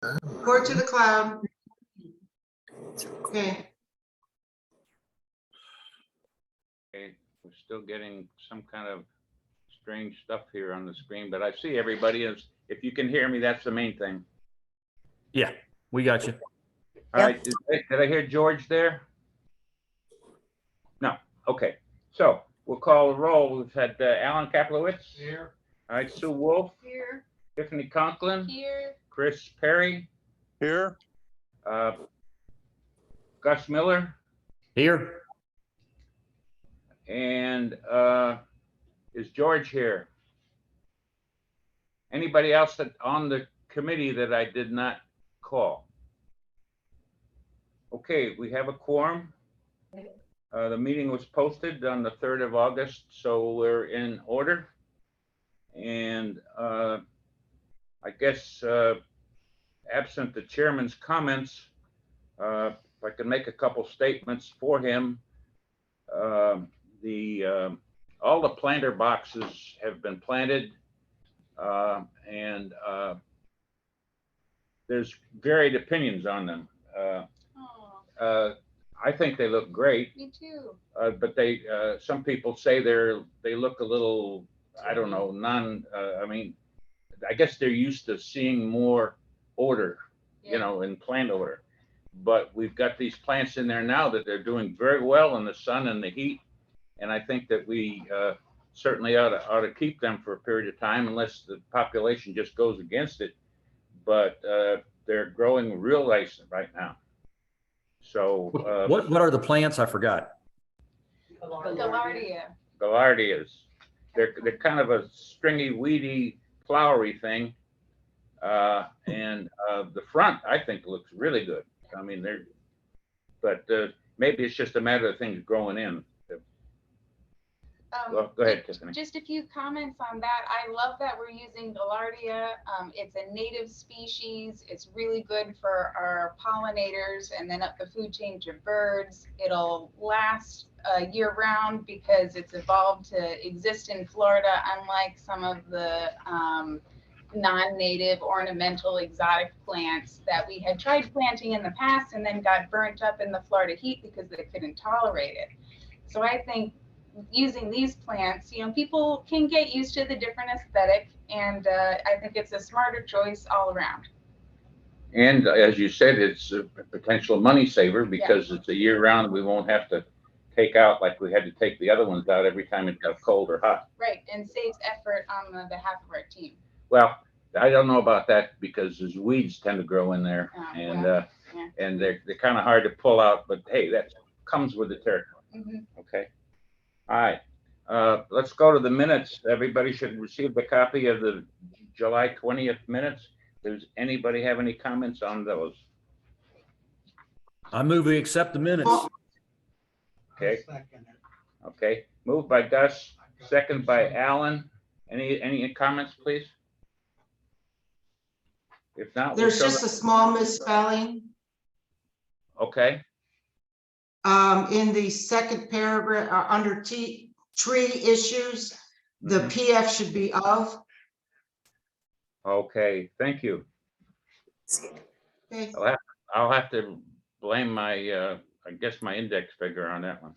Report to the cloud. Okay. Okay, we're still getting some kind of strange stuff here on the screen, but I see everybody is, if you can hear me, that's the main thing. Yeah, we got you. All right, did I hear George there? No, okay. So we'll call the roll. We've had Alan Kaplowitz. Here. All right, Sue Wolf, Here. Tiffany Conklin, Here. Chris Perry, Here. Gus Miller, Here. and is George here? Anybody else that on the committee that I did not call? Okay, we have a quorum. The meeting was posted on the 3rd of August, so we're in order. And I guess absent the chairman's comments, if I can make a couple statements for him. All the planter boxes have been planted, and there's varied opinions on them. Oh, I think they look great, me too. but some people say they look a little, I don't know, I mean, I guess they're used to seeing more order, you know, in plant order. But we've got these plants in there now that they're doing very well in the sun and the heat. And I think that we certainly ought to keep them for a period of time unless the population just goes against it. But they're growing real nice right now. So What are the plants? I forgot. Gaillardia. Gaillardias, they're kind of a stringy, weedy, flowery thing. And the front, I think, looks really good. I mean, but maybe it's just a matter of things growing in. Well, go ahead, Tiffany. Just a few comments on that. I love that we're using Gaillardia. It's a native species. It's really good for our pollinators and then up the food chain to birds. It'll last year round because it's evolved to exist in Florida, unlike some of the non-native ornamental exotic plants that we had tried planting in the past and then got burnt up in the Florida heat because they couldn't tolerate it. So I think using these plants, you know, people can get used to the different aesthetic, and I think it's a smarter choice all around. And as you said, it's a potential money saver because it's a year round. We won't have to take out like we had to take the other ones out every time it got cold or hot. Right, and saves effort on the behalf of our team. Well, I don't know about that because there's weeds tend to grow in there, and and they're kind of hard to pull out. But hey, that comes with the territory. Mm-hmm. Okay. All right. Let's go to the minutes. Everybody should receive the copy of the July 20th minutes. Does anybody have any comments on those? I move we accept the minutes. Okay. Okay. Moved by Gus, second by Alan. Any comments, please? If not, There's just a small misspelling. Okay. In the second paragraph, under tree issues, the PF should be of. Okay, thank you. Okay. I'll have to blame my, I guess my index figure on that one.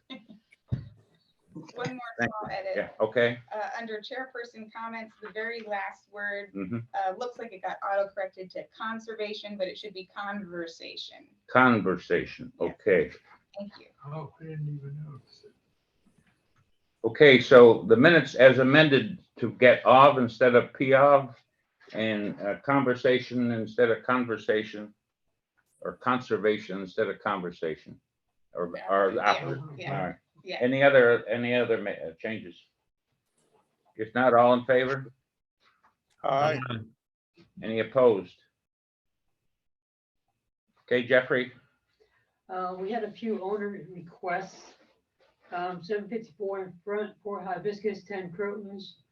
One more Thank small edit. Yeah, okay. Under chairperson comments, the very last word Mhm. looks like it got auto-corrected to conservation, but it should be conversation. Conversation, okay. Thank you. Oh, I didn't even notice it. Okay, so the minutes as amended to get of instead of P of, and conversation instead of conversation, or conservation instead of conversation, or the opposite. Yeah. All right. Yeah. Any other changes? If not, all in favor? Aye. Any opposed? Okay, Jeffrey. We had a few owner requests. 754 in front, 4 hibiscus, 10 crotons,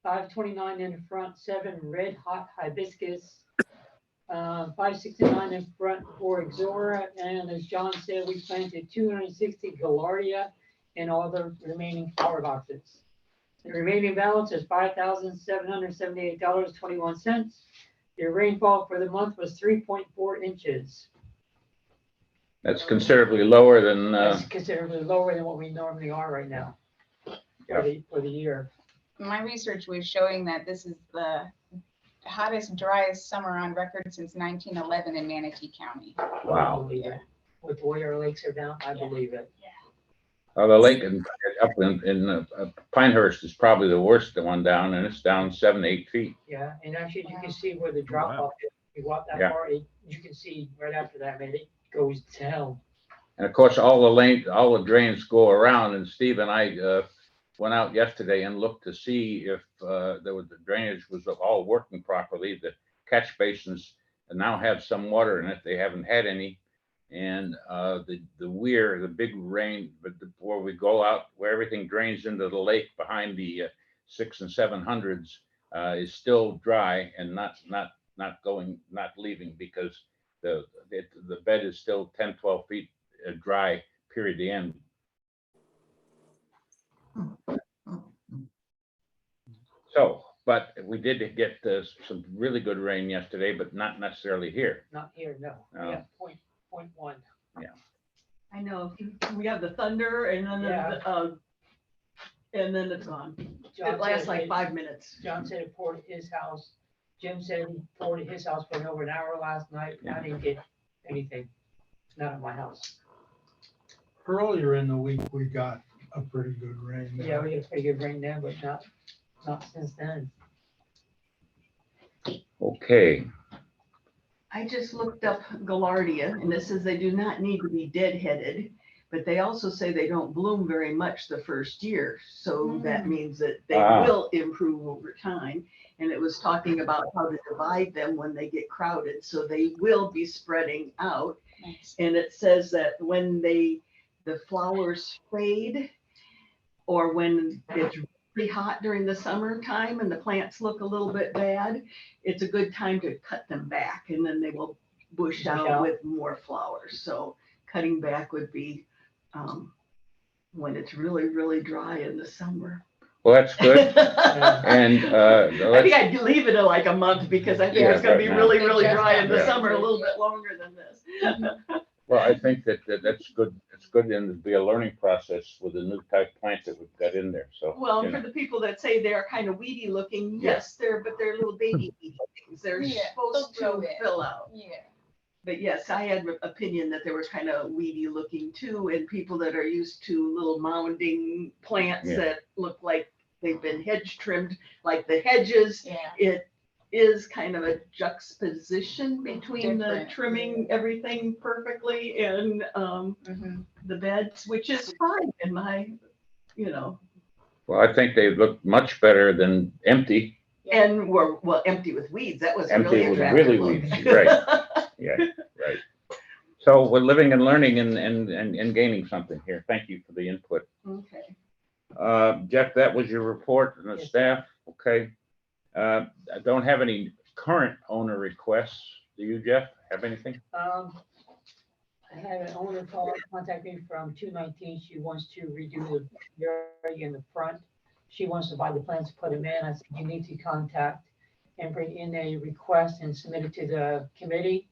529 in the front, 7 red hot hibiscus, 569 in front, 4 Exora, and as John said, we planted 260 Gaillardia in all the remaining flower boxes. The remaining balance is $5,778.21. The rainfall for the month was 3.4 inches. That's considerably lower than, That's considerably lower than what we normally are right now Yeah. for the year. My research was showing that this is the hottest, driest summer on record since 1911 in Manatee County. wow. I believe it. With the way our lakes are down, I Yeah. believe it. The lake up in Pinehurst is probably the worst one down, and it's down 7-8 feet. Yeah, and actually you Wow. can see where the drop Wow. off is. You walk that Yeah. far, you can see right after that, man, it goes down. And of course, all the drains go around, and Steve and I went out yesterday and looked to see if the drainage was all working properly. The catch basins now have some water in it. They haven't had any. And the weir, the big rain, but where we go out, where everything drains into the lake behind the 600s and 700s is still dry and not leaving, because the bed is still 10-12 feet dry, period, the end. So, but we did get some really good rain yesterday, but not necessarily here. Not here, no. No. Yeah, point one. I know, we have the thunder and then, Yeah. And then it's gone. John It lasts said like it- 5 minutes. John said it poured at his house. Jim said he poured at his house for over an hour last night. Yeah. I didn't get anything. Not at my house. Earlier in the week, we got a pretty good rain. Yeah, we had a pretty good rain then, but not since then. Okay, I just looked up Gaillardia and it says they do not need to be deadheaded, but they also say they don't bloom very much the first year. So that means that they Ah. will improve over time. And it was talking about how to divide them when they get crowded. So they will be spreading out. Nice. And it says that when the flowers fade, or when it's really hot during the summertime and the plants look a little bit bad, it's a good time to cut them back, and then they will bush out with more flowers. So cutting back would be when it's really, really dry in the summer. well, that's good. I And think I'd leave it like a month, because I think Yeah, it's gonna right be now. really, really Just dry in the Yeah. summer, a little bit longer than this. well, I think that's good. It's good, and it'd be a learning process with the new type plant that we've got in there. So Well, you and for know. the people that say they're kind of weedy looking, Yeah. yes, they're little baby weedy things. They're Yeah, supposed they'll to grow in. fill out. Yeah. But yes, I had an opinion that they were kind of weedy looking too, and people that are used to little mounding plants Yeah. that look like they've been hedge trimmed, like the hedges, Yeah. it is kind of a juxtaposition between the Different. trimming everything perfectly and Mhm. the beds, which is fine in my, Well, I think they look much better than empty. and were, well, empty with weeds. That was a Empty really with attractive really look. weeds, right. Yeah, right. So we're living and learning and gaining something here. Thank you for the input. Okay. Jeff, that was your report and the Yes. staff. Okay. I don't have any current owner requests. Do you, Jeff? Have anything? I had an owner contact me from 219. She wants to redo the area in the front. She wants to buy the plants to put them in. I said, you need to contact and bring in a request and submit it to the committee,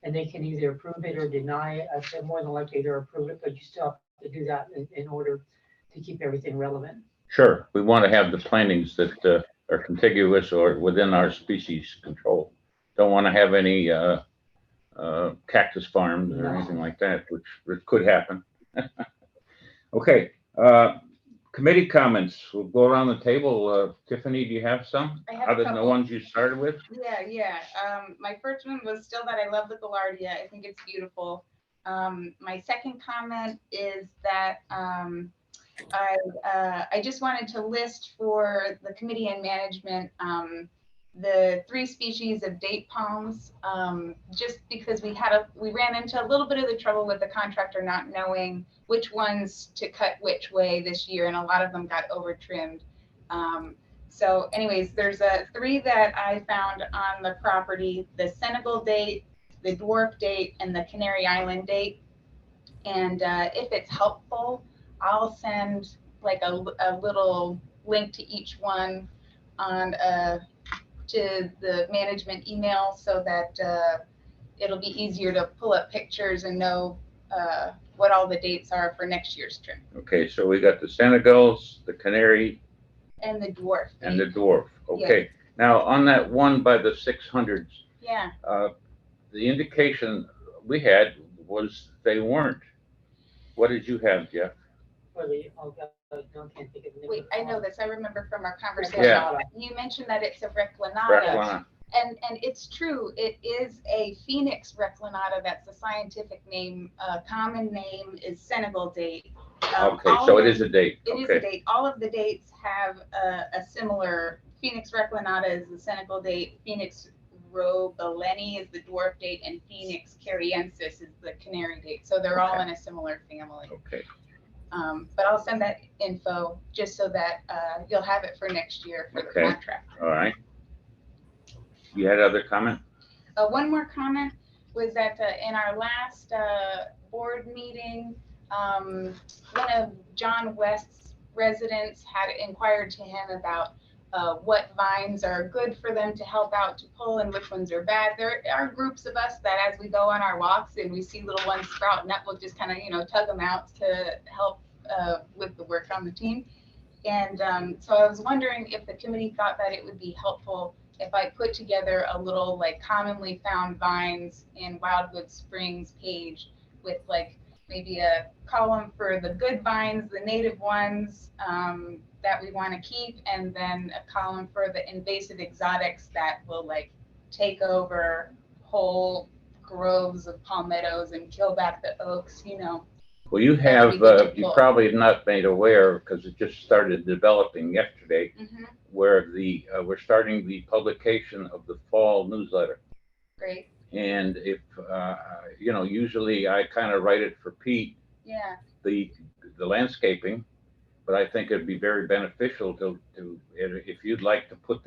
and they can either approve it or deny it. I said, more than likely they'll approve it, but you still have to do that in order to keep everything relevant. Sure. We want to have the plantings that are contiguous or within our species control. Don't want to have any cactus farms or No. anything like that, which could happen. Okay. Committee comments. We'll go around the table. Tiffany, do you have some? I have a Other than the couple. ones you started with? Yeah. My first one was still that I love the Gaillardia. I think it's beautiful. My second comment is that I just wanted to list for the committee and management the 3 species of date palms, just because we ran into a little bit of the trouble with the contractor not knowing which ones to cut which way this year, and a lot of them got over trimmed. So anyways, there's 3 that I found on the property: the Senegal date, the dwarf date, and the Canary Island date. And if it's helpful, I'll send like a little link to each one on to the management email so that it'll be easier to pull up pictures and know what all the dates are for next year's trim. Okay, so we got the Senegals, the Canary, And the dwarf. and the Dwarf. Okay, now on that one by the 600s, Yeah, the indication we had was they weren't. What did you have, Jeff? For the, oh God, no, I can't think of the name. wait, of the I know farm. this. I remember from our conversation. Yeah. You mentioned that it's a reclinata. Reclana. And it's true, it is a Phoenix reclinata, that's the scientific name. Common name is Senegal date. Okay, all so of it is a date. It is a Okay, date. All of the dates have a similar, Phoenix reclinata is the Senegal date, Phoenix robeleni is the dwarf date, and Phoenix cariensis is the canary date. So they're all Okay. in a similar family. okay. But I'll send that info just so that you'll have it for next year for the Okay. contract. All right. You had other comment? One more comment was that in our last board meeting, one of John West's residents had inquired to him about what vines are good for them to help out to pull and which ones are bad. There are groups of us that as we go on our walks and we see little ones sprouting up, we'll just kind of, tug them out to help with the work on the team. And so I was wondering if the committee thought that it would be helpful if I put together a little like commonly found vines in Wildwood Springs page with like maybe a column for the good vines, the native ones that we want to keep, and then a column for the invasive exotics that will like take over whole groves of palmettos and kill back the oaks, Well, you That would have, be good to you pull. probably not made aware because it just started developing yesterday, Mhm. where we're starting the publication of the fall newsletter. Great. And if, usually I kind of write it for Pete, Yeah. the landscaping, but I think it'd be very beneficial to if you'd like to put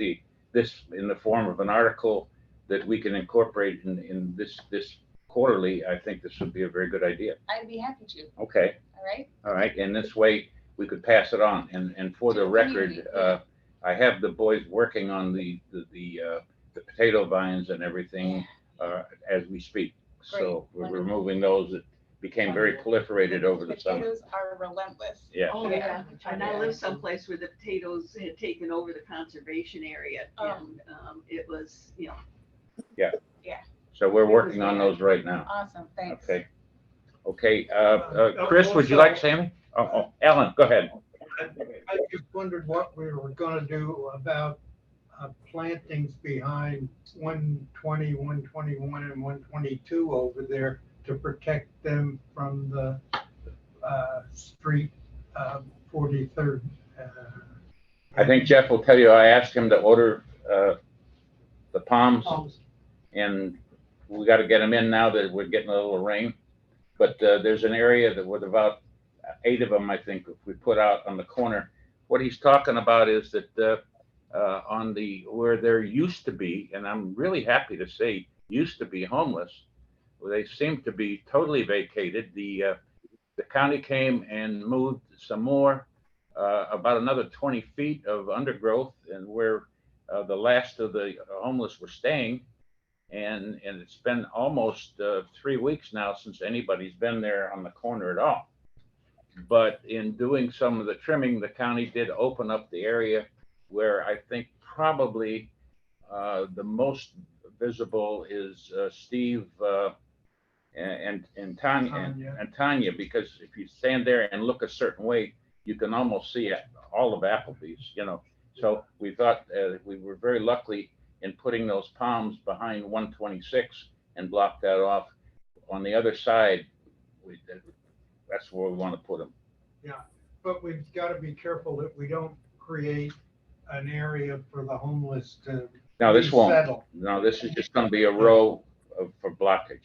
this in the form of an article that we can incorporate in this quarterly, I think this would be a very good idea. I'd be happy to. Okay, All right. all right, and this way we could pass it on. And for the To the record, community, yeah. I have the boys working on the potato vines and everything as we speak. So we're Wonderful. removing those that became very proliferated over the summer. Potatoes are relentless. Yeah. Oh, Yeah. yeah. And I live someplace where the potatoes had taken over the conservation area Oh. and it was, So we're working on those right now. Awesome, thanks. Okay. Okay, Chris, would you like to say anything? Oh, Ellen, go ahead. I just wondered what we were gonna do about plantings behind 120, 121, and 122 over there to protect them from the street 43rd. I think Jeff will tell you, I asked him to order the palms, and we got to get them in now that we're getting a little rain. But there's an area that with about 8 of them, I think, if we put out on the corner. What he's talking about is that on where there used to be, and I'm really happy to say used to be homeless, where they seem to be totally vacated. The county came and moved some more, about another 20 feet of undergrowth, and where the last of the homeless were staying. And it's been almost 3 weeks now since anybody's been there on the corner at all. But in doing some of the trimming, the county did open up the area where I think probably the most visible is Steve and Tanya, because if you stand there and look a certain way, you can almost see all of Applebee's, So we thought we were very lucky in putting those palms behind 126 and block that off. On the other side, that's where we want to put them. Yeah, but we've got to be careful that we don't create an area for the homeless to Now this won't. resettle. No, this is just going to be a row for blockage,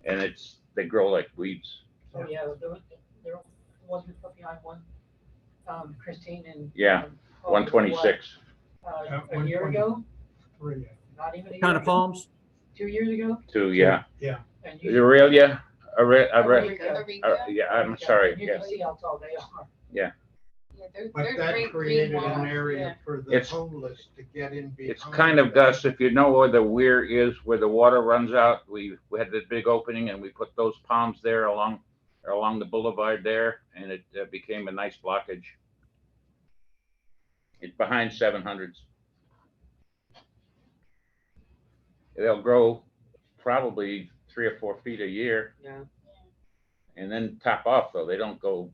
and they grow like weeds. Oh, yeah, there wasn't put behind one, Christine and. Yeah, 126. A year ago, 3. not even a year Kind of ago, palms? 2 years ago. 2, yeah. And Aurelia, Aretha. yeah. I'm sorry. You Yes. can see how tall they are. Yeah, But they're that great created green an walls, yeah. area for the It's- homeless to get in behind. It's kind of, Gus, if you know where the weir is, where the water runs out, we had the big opening and we put those palms there along the boulevard there, and it became a nice blockage. It's behind 700s. They'll grow probably 3 or 4 feet a year Yeah. and then top off, though. They don't go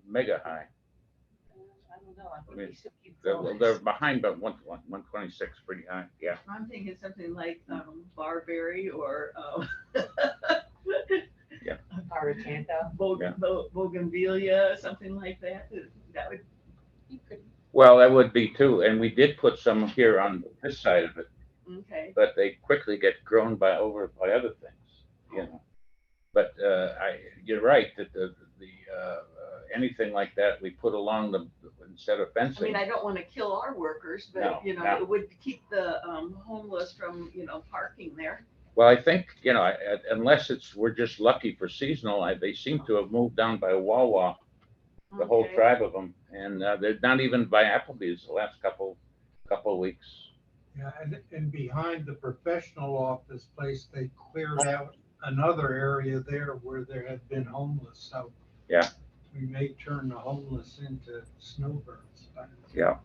mega high. I don't know. I think mean, they still keep They're growing. behind, but 126 pretty high. Yeah. I'm thinking something like barberry or Aracantha. bougainvillea, something like that. That would, You could, Well, that would be too. And we did put some here on this side of it, okay. but they quickly get grown by other things, you know. But you're right that the anything like that we put along instead of I fencing. mean, I don't want to kill our workers, but No, no. it would keep the homeless from, parking there. Well, I think, unless we're just lucky for seasonal, they seem to have moved down by Wawa, the whole Okay. tribe of them, and they're not even by Applebee's the last couple of weeks. Yeah, and behind the professional office place, they cleared out another area there where there had been homeless, so. Yeah. We may turn the homeless into snowbirds. Yeah.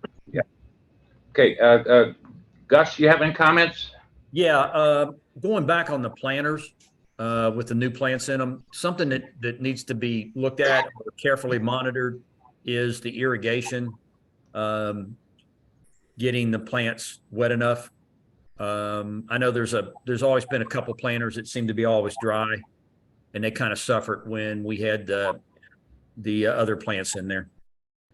Okay, Gus, you have any comments? Yeah, going back on the planters, with the new plants in them, something that needs to be looked at or carefully monitored is the irrigation. Getting the plants wet enough. I know there's always been a couple planters that seem to be always dry, and they kind of suffered when we had the other plants in there.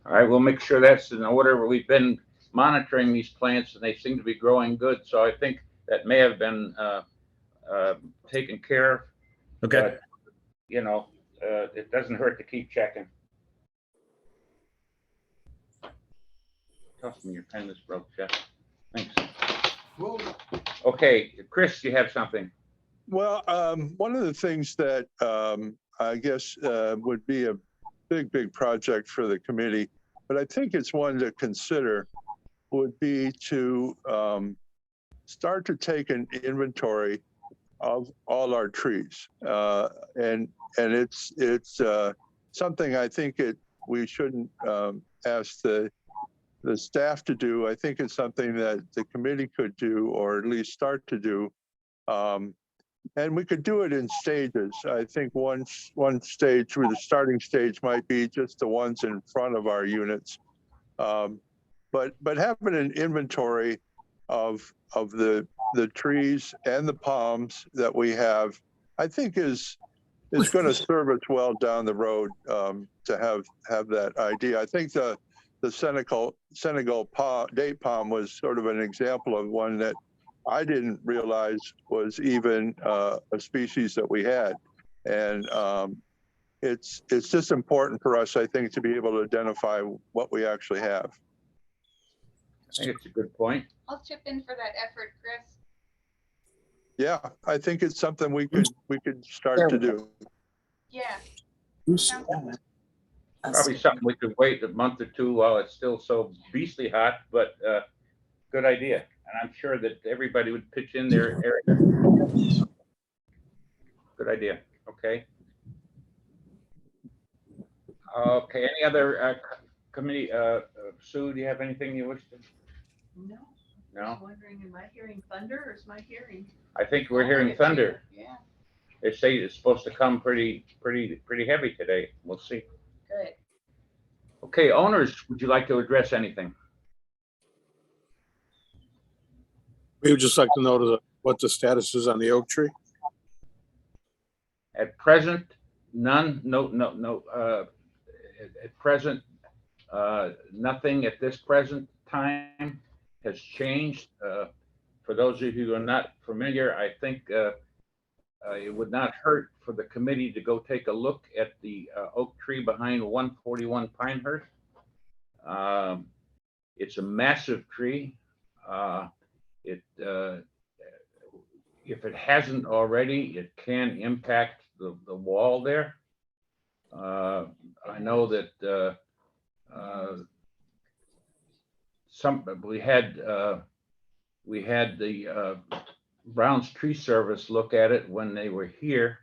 All right, we'll make sure that's in order. We've been monitoring these plants and they seem to be growing good. So I think that may have been taken care of. Okay. But, it doesn't hurt to keep checking. Toss me your pen is broke, Jeff. Thanks. Well, Okay, Chris, you have something? Well, one of the things that I guess would be a big project for the committee, but I think it's one to consider, would be to start to take an inventory of all our trees. And it's something I think we shouldn't ask the staff to do. I think it's something that the committee could do, or at least start to do. And we could do it in stages. I think one stage, the starting stage might be just the ones in front of our units. But having an inventory of the trees and the palms that we have, I think is going to serve us well down the road, to have that idea. I think the Senegal date palm was sort of an example of one that I didn't realize was even a species that we had. And it's just important for us, I think, to be able to identify what we actually have. I think it's a good point. I'll chip in for that effort, Chris. Yeah, I think it's something we could start to do. Yeah. Probably something we could wait a month or two while it's still so beastly hot, but good idea. And I'm sure that everybody would pitch in their area. Good idea. Okay. Okay, any other committee, Sue, do you have anything you wish to? No. No? I'm wondering, am I hearing thunder or is my hearing? I think we're hearing thunder. Yeah, They say it's supposed to come pretty heavy today. We'll see. good. Okay, owners, would you like to address anything? We would just like to know what the status is on the oak tree. At present, none, no. At present, nothing at this present time has changed. For those of you who are not familiar, I think it would not hurt for the committee to go take a look at the oak tree behind 141 Pinehurst. It's a massive tree. If it hasn't already, it can impact the wall there. I know that we had the Brown's Tree Service look at it when they were here,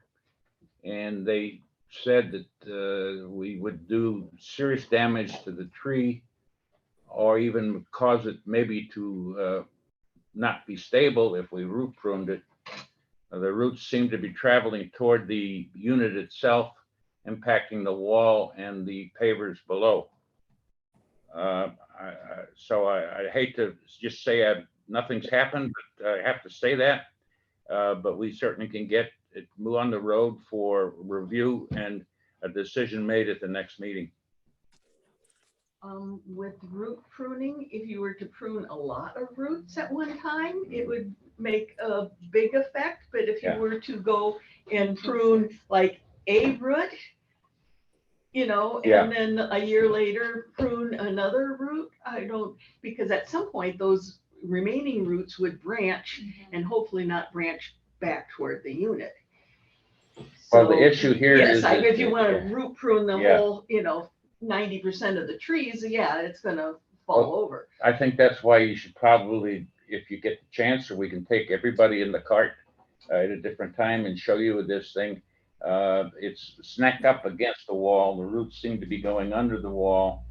and they said that we would do serious damage to the tree, or even cause it maybe to not be stable if we root pruned it. The roots seem to be traveling toward the unit itself, impacting the wall and the pavers below. So I hate to just say nothing's happened, but I have to say that. But we certainly can get it on the road for review and a decision made at the next meeting. With root pruning, if you were to prune a lot of roots at one time, it would make a big effect. But if you Yeah. were to go and prune like a root, you know, Yeah. and then a year later prune another root, because at some point those remaining roots would branch and hopefully not branch back toward the unit. Well, the So, issue here yes, is if you want to root prune the Yeah. whole, 90% of the trees, yeah, it's gonna fall over. I think that's why you should probably, if you get the chance, or we can take everybody in the cart at a different time and show you this thing. It's snapped up against the wall. The roots seem to be going under the wall.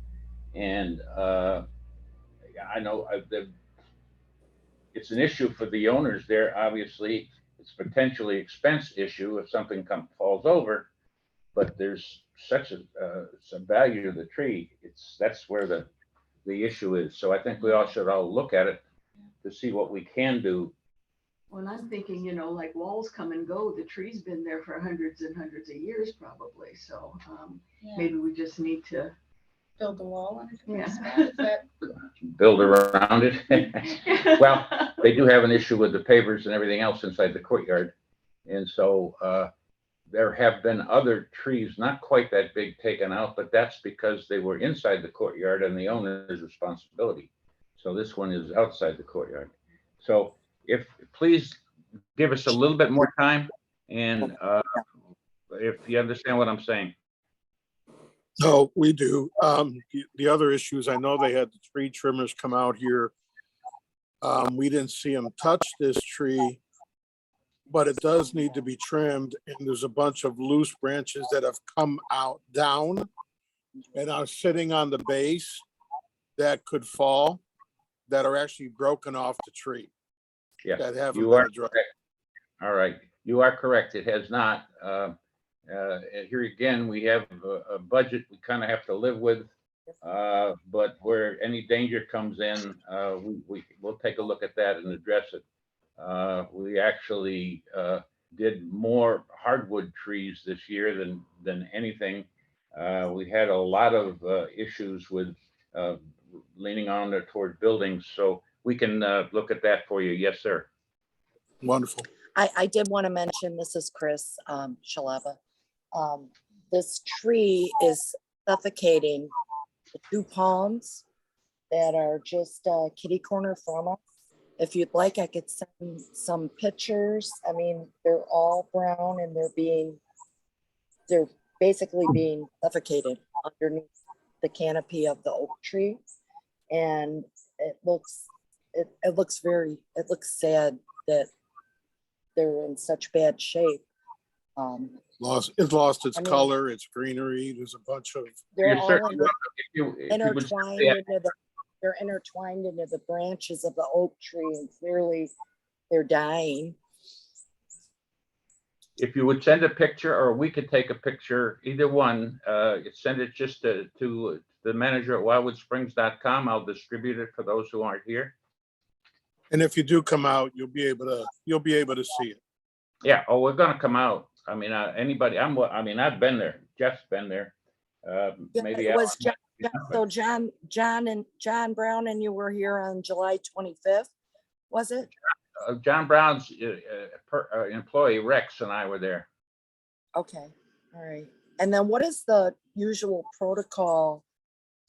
And I know it's an issue for the owners there. Obviously, it's potentially expense issue if something falls over, but there's such some value to the tree. That's where the issue is. So I think we all should look at it to see what we can do. When I'm thinking, like walls come and go, the tree's been there for hundreds and hundreds of years probably. So maybe we just need to Build the wall on a different Yeah. spot. Is that Build around it. Well, they do have an issue with the pavers and everything else inside the courtyard. And so there have been other trees, not quite that big, taken out, but that's because they were inside the courtyard and the owner's responsibility. So this one is outside the courtyard. So please give us a little bit more time, and if you understand what I'm saying. No, we do. The other issues, I know they had the tree trimmers come out here. We didn't see them touch this tree, but it does need to be trimmed. And there's a bunch of loose branches that have come out down and are sitting on the base that could fall, that are actually broken off the tree. Yes, That haven't you been are addressed. correct. All right, you are correct. It has not. Here again, we have a budget we kind of have to live with, but where any danger comes in, we'll take a look at that and address it. We actually did more hardwood trees this year than anything. We had a lot of issues with leaning on there toward buildings, so we can look at that for you. Yes, sir. Wonderful. I did want to mention, this is Chris Shalaba. This tree is suffocating the 2 palms that are just kitty corner from us. If you'd like, I could send some pictures. I mean, they're all brown and they're basically being suffocated underneath the canopy of the oak tree. And it looks sad that they're in such bad shape. It lost its I mean, color, its greenery. There's a bunch of, they're You're all certainly welcome. If you would intertwined send they're intertwined into the branches of the oak tree, and clearly they're dying. If you would send a picture, or we could take a picture, either one, send it just to the manager at wildwoodsprings.com. I'll distribute it for those who aren't here. and if you do come out, you'll be able to see it. Yeah. Oh, we're gonna come out. I mean, anybody. I've been there. Jeff's been there. Yeah, Maybe it was Alan. so John Brown and you were here on July 25th, was it? John Brown's employee Rex and I were there. Okay, all right. And then what is the usual protocol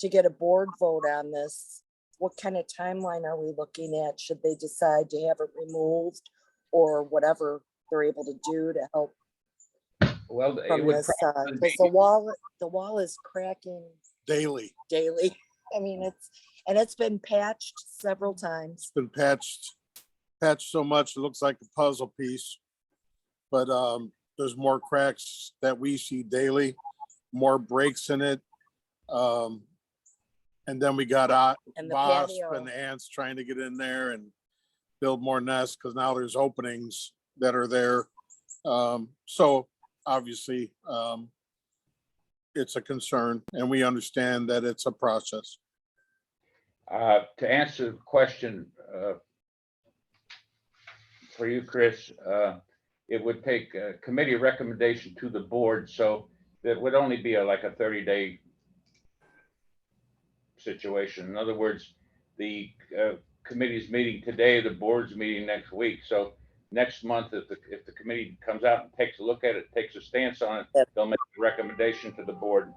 to get a board vote on this? What kind of timeline are we looking at? Should they decide to have it removed or whatever they're able to do to help Well, it from would this? probably Because be- the wall is cracking Daily. daily. I mean, And it's been patched several times. It's been patched so much, it looks like a puzzle piece. But there's more cracks that we see daily, more breaks in it. And then we got And the wasp patio. and the ants trying to get in there and build more nests because now there's openings that are there. So obviously, it's a concern, and we understand that it's a process. To answer the question for you, Chris, it would take a committee recommendation to the board, so that would only be like a 30-day situation. In other words, the committee's meeting today, the board's meeting next week. So next month, if the committee comes out and takes a look at it, takes a stance on it, they'll make a recommendation to the board.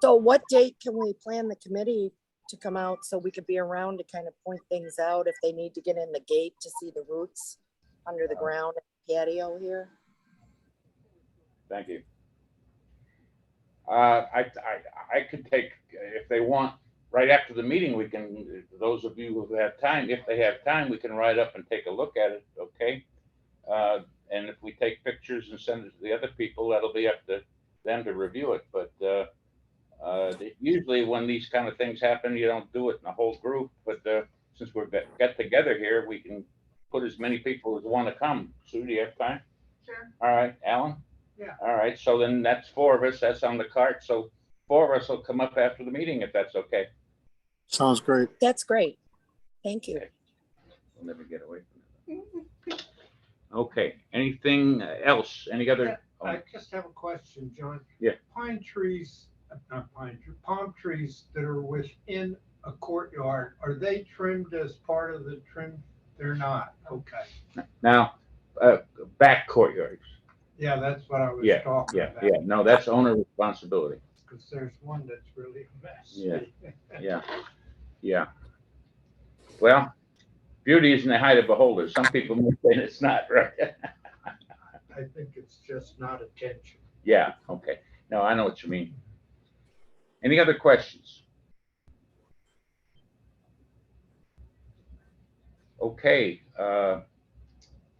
So what date can we plan the committee to come out so we could be around to kind of point things out if they need to get in the gate to see the roots under the ground and patio here? Thank you. I could take, if they want, right after the meeting, we can, those of you who have time, if they have time, we can ride up and take a look at it, okay? And if we take pictures and send it to the other people, that'll be up to them to review it. But usually when these kind of things happen, you don't do it in a whole group. But since we're get together here, we can put as many people as want to come. Sue, do you have time? Sure. All right, Alan? Yeah. All right, so then that's 4 of us, that's on the cart. So 4 of us will come up after the meeting if that's okay. Sounds great. That's great. Thank you. Okay. We'll never get away from it. Okay, anything else? Any other? I just have a question, John. Yeah. Palm trees that are within a courtyard, are they trimmed as part of the trim? They're not, okay. Now, back courtyards. Yeah, that's what I was Yeah, talking yeah, about. yeah. No, that's owner responsibility. Because there's one that's really a mess. Yeah. Yeah. Well, beauty is in the eye of the beholder. Some people may say it's not, right? I think it's just not attention. Yeah, okay. No, I know what you mean. Any other questions? Okay,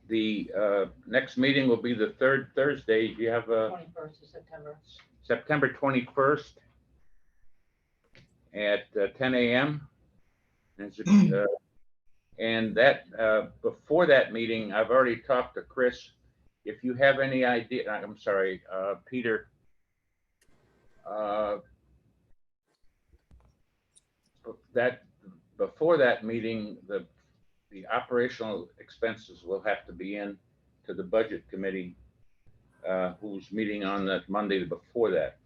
the next meeting will be the 3rd Thursday. You have 21st of September. September 21st at 10 a.m. And that before that meeting, I've already talked to Chris. If you have any idea, I'm sorry, Peter. That before that meeting, the operational expenses will have to be in to the budget committee, who's meeting on that Monday before that.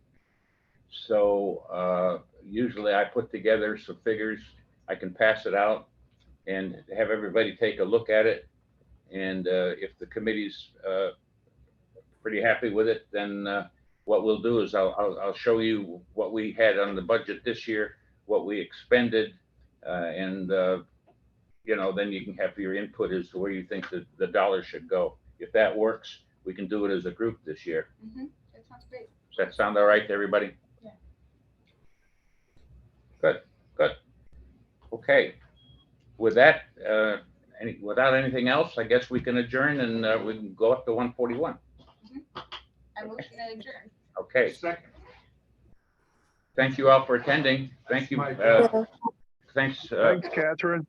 So usually I put together some figures. I can pass it out and have everybody take a look at it. And if the committee's pretty happy with it, then what we'll do is I'll show you what we had on the budget this year, what we expended, and you know, then you can have your input as to where you think the dollar should go. If that works, we can do it as a group this year. That sounds great. Does that sound all right to everybody? Yeah. Good, good. Okay. With that, without anything else, I guess we can adjourn and we can go up to 141. I motion to adjourn. Okay. Second. Thank you all for attending. Thank you. Thanks. Thanks, Catherine.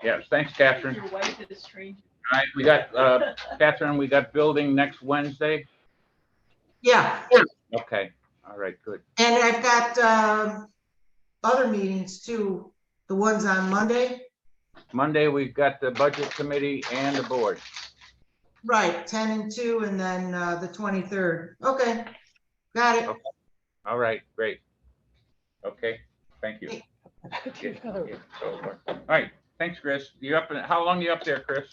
Yes, thanks, Catherine. Your wife is a stranger. All right, we got, Catherine, we got building next Wednesday. Yeah, Okay, all right, good. and I've got other meetings too, the ones on Monday. Monday, we've got the budget committee and the board. Right, 10 and 2, and then the 23rd. Okay, got it. Okay. All right, great. Okay, thank you. Yeah, all right, thanks, Chris. You up? How long you up there, Chris?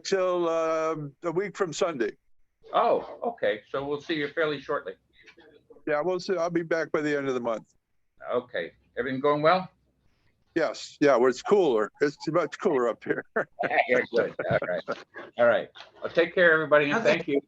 Till a week from Sunday. Oh, okay. So we'll see you fairly shortly. Yeah, we'll see. I'll be back by the end of the month. Okay. Everything going well? Yes. Yeah, where it's cooler. It's much cooler up here. You're good. All right. All right. Well, take care, everybody, and Okay. thank you.